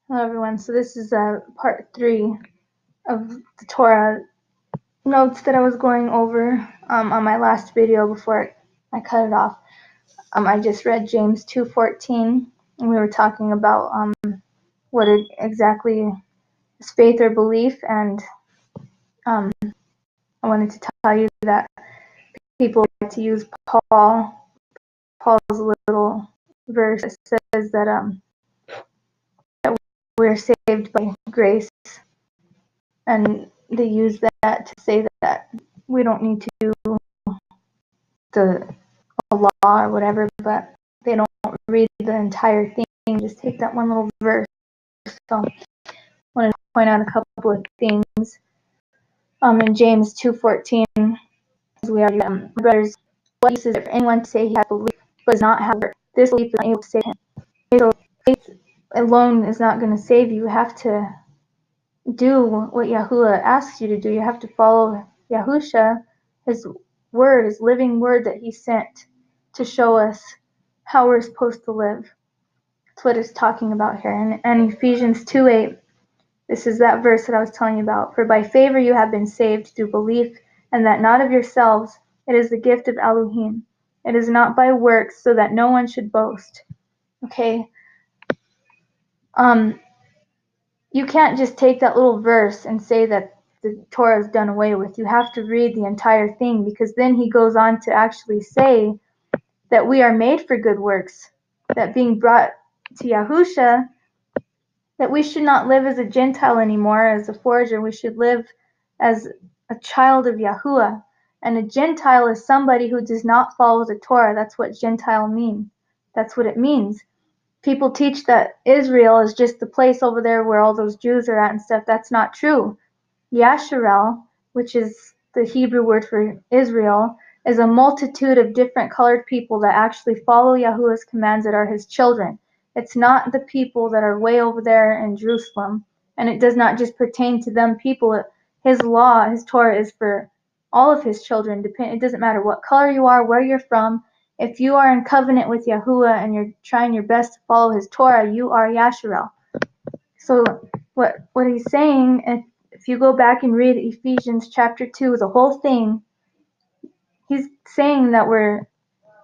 Hello everyone, so this is part 3 of the Torah notes that I was going over on my last video before I cut it off. I just read James 2:14, and we were talking about what exactly is faith or belief, and I wanted to tell you that people like to use Paul's little verse that says that we're saved by grace, and they use that to say that we don't need to do the law or whatever, but they don't read the entire thing, just take that one little verse. So I wanted to point out a couple of things. In James 2:14, as we already brothers, what use is it for anyone to say he has belief but does not have work? This belief is not able to save him. So faith alone is not going to save you. You have to do what Yahuwah asks you to do. You have to follow Yahusha, his word, his living word that he sent to show us how we're supposed to live. That's what it's talking about here. And Ephesians 2:8, this is that verse that I was telling you about. For by favor you have been saved through belief, and that not of yourselves, it is the gift of Elohim. It is not by works, so that no one should boast. Okay? You can't just take that little verse and say that the Torah is done away with. You have to read the entire thing, because then he goes on to actually say that we are made for good works, that being brought to Yahusha, that we should not live as a Gentile anymore, as a forager. We should live as a child of Yahuwah. And a Gentile is somebody who does not follow the Torah. That's what Gentile means. That's what it means. People teach that Israel is just the place over there where all those Jews are at and stuff. That's not true. Yasharel, which is the Hebrew word for Israel, is a multitude of different colored people that actually follow Yahuwah's commands, that are his children. It's not the people that are way over there in Jerusalem, and it does not just pertain to them people. His law, his Torah, is for all of his children. It doesn't matter what color you are, where you're from. If you are in covenant with Yahuwah and you're trying your best to follow his Torah, you are Yasharel. So what he's saying, if you go back and read Ephesians chapter 2, the whole thing, he's saying that we're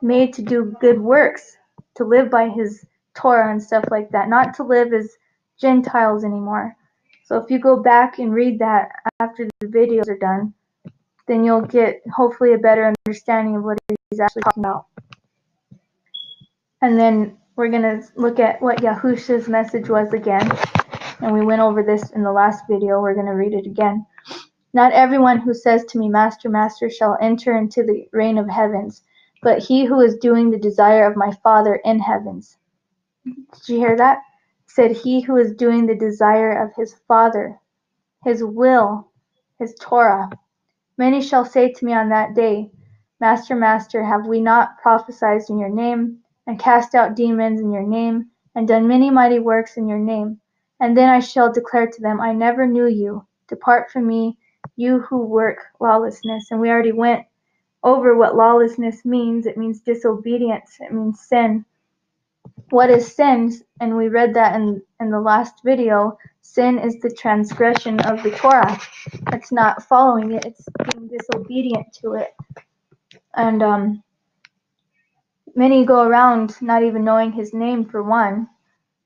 made to do good works, to live by his Torah and stuff like that, not to live as Gentiles anymore. So if you go back and read that after the videos are done, then you'll get hopefully a better understanding of what he's actually talking about. And then we're going to look at what Yahusha's message was again. And we went over this in the last video. We're going to read it again. Not everyone who says to me, Master, Master, shall enter into the reign of heavens, but he who is doing the desire of my Father in heavens. Did you hear that? It said he who is doing the desire of his Father, his will, his Torah. Many shall say to me on that day, Master, Master, have we not prophesied in your name, and cast out demons in your name, and done many mighty works in your name? And then I shall declare to them, I never knew you. Depart from me, you who work lawlessness. And we already went over what lawlessness means. It means disobedience. It means sin. What is sin? And we read that in the last video. Sin is the transgression of the Torah. It's not following it. It's being disobedient to it. And many go around not even knowing his name, for one.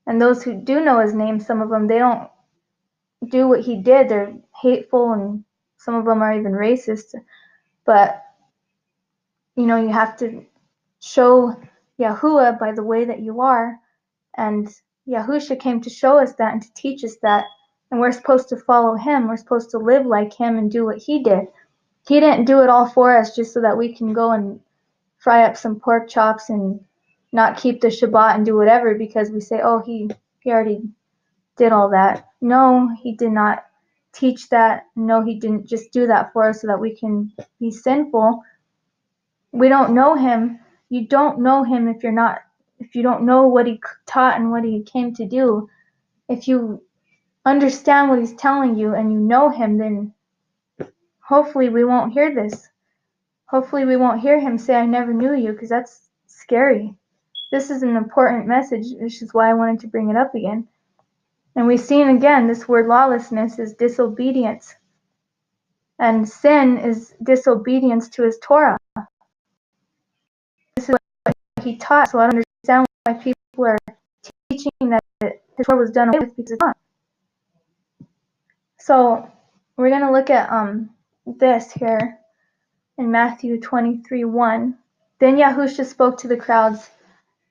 And those who do know his name, some of them, they don't do what he did. They're hateful, and some of them are even racist. But, you have to show Yahuwah by the way that you are. And Yahusha came to show us that and to teach us that. And we're supposed to follow him. We're supposed to live like him and do what he did. He didn't do it all for us just so that we can go and fry up some pork chops and not keep the Shabbat and do whatever because we say, oh, he already did all that. No, he did not teach that. No, he didn't just do that for us so that we can be sinful. We don't know him. You don't know him if you don't know what he taught and what he came to do. If you understand what he's telling you and you know him, then hopefully we won't hear this. Hopefully we won't hear him say, I never knew you, because that's scary. This is an important message, which is why I wanted to bring it up again. And we've seen again, this word lawlessness is disobedience. And sin is disobedience to his Torah. This is what he taught, so I don't understand why people are teaching that his Torah was done away with, because it's not. So we're going to look at this here in Matthew 23:1. Then Yahusha spoke to the crowds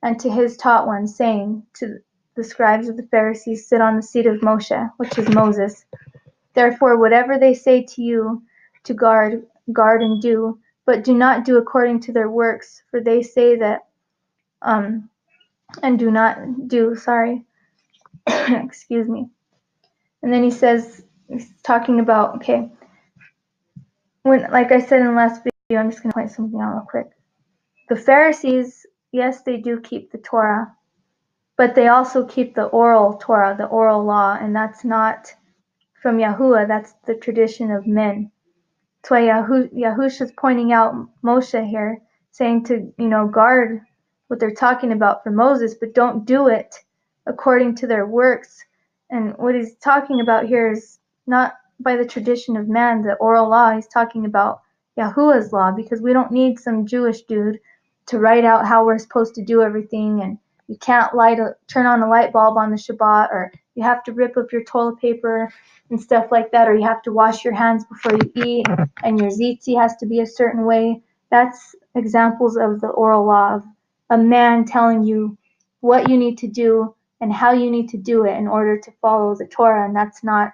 and to his taught ones, saying to the scribes of the Pharisees, sit on the seat of Moshe, which is Moses. Therefore, whatever they say to you to guard, guard and do, but do not do according to their works, for they say that, and do not do, excuse me. And then he says, he's talking about, okay, when, like I said in the last video, I'm just going to point something out real quick. The Pharisees, yes, they do keep the Torah, but they also keep the oral Torah, the oral law, and that's not from Yahuwah, that's the tradition of men. That's why Yahusha is pointing out Moshe here, saying to, guard what they're talking about for Moses, but don't do it according to their works. And what he's talking about here is not by the tradition of man, the oral law. He's talking about Yahuwah's law, because we don't need some Jewish dude to write out how we're supposed to do everything, and you can't turn on a light bulb on the Shabbat, or you have to rip up your toilet paper and stuff like that, or you have to wash your hands before you eat, and your zitzi has to be a certain way. That's examples of the oral law, of a man telling you what you need to do and how you need to do it in order to follow the Torah. And that's not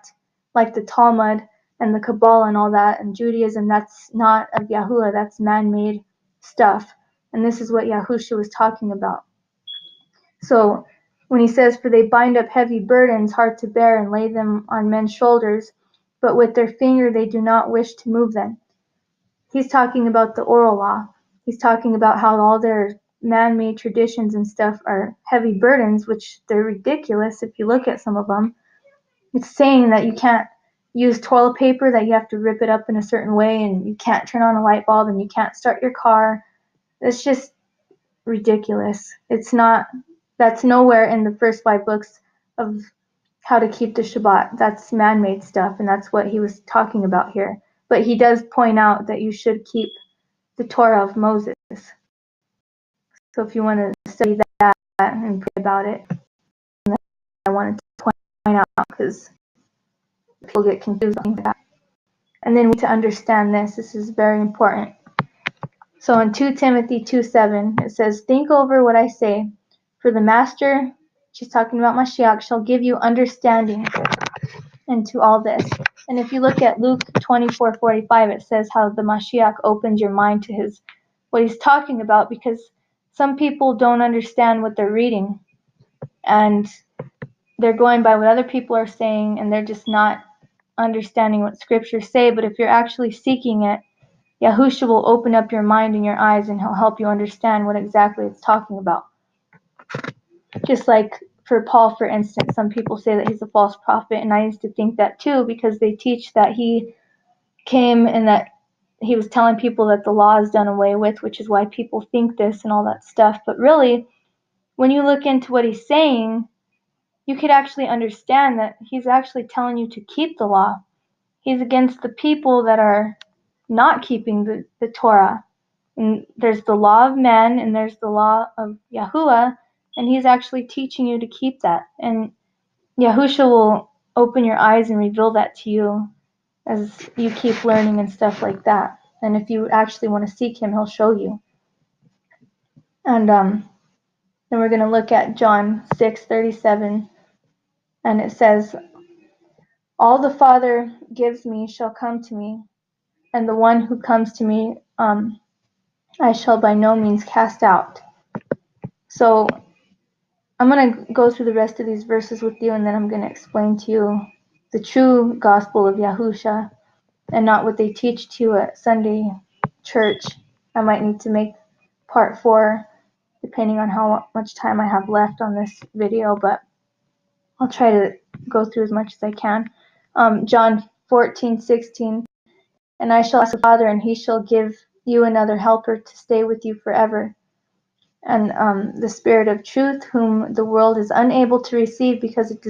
like the Talmud and the Kabbalah and all that, and Judaism. That's not of Yahuwah, that's man-made stuff. And this is what Yahusha was talking about. So when he says, for they bind up heavy burdens hard to bear and lay them on men's shoulders, but with their finger they do not wish to move them. He's talking about the oral law. He's talking about how all their man-made traditions and stuff are heavy burdens, which they're ridiculous if you look at some of them. It's saying that you can't use toilet paper, that you have to rip it up in a certain way, and you can't turn on a light bulb, and you can't start your car. It's just ridiculous. That's nowhere in the first 5 books of how to keep the Shabbat. That's man-made stuff, and that's what he was talking about here. But he does point out that you should keep the Torah of Moses. So if you want to study that and pray about it, I wanted to point out, because people get confused on that. And then we need to understand this. This is very important. So in 2 Timothy 2:7, it says, think over what I say, for the master, she's talking about Mashiach, shall give you understanding into all this. And if you look at Luke 24:45, it says how the Mashiach opens your mind to what he's talking about, because some people don't understand what they're reading, and they're going by what other people are saying, and they're just not understanding what scriptures say. But if you're actually seeking it, Yahusha will open up your mind and your eyes, and he'll help you understand what exactly it's talking about. Just like for Paul, for instance, some people say that he's a false prophet, and I used to think that too, because they teach that he came and that he was telling people that the law is done away with, which is why people think this and all that stuff. But really, when you look into what he's saying, you could actually understand that he's actually telling you to keep the law. He's against the people that are not keeping the Torah. And there's the law of man, and there's the law of Yahuwah, and he's actually teaching you to keep that. And Yahusha will open your eyes and reveal that to you as you keep learning and stuff like that. And if you actually want to seek him, he'll show you. And then we're going to look at John 6:37, and it says, all the Father gives me shall come to me, and the one who comes to me I shall by no means cast out. So I'm going to go through the rest of these verses with you, and then I'm going to explain to you the true gospel of Yahusha, and not what they teach to you at Sunday church. I might need to make part 4, depending on how much time I have left on this video, but I'll try to go through as much as I can. John 14:16, and I shall ask the Father, and he shall give you another helper to stay with you forever. And the Spirit of truth, whom the world is unable to receive because it does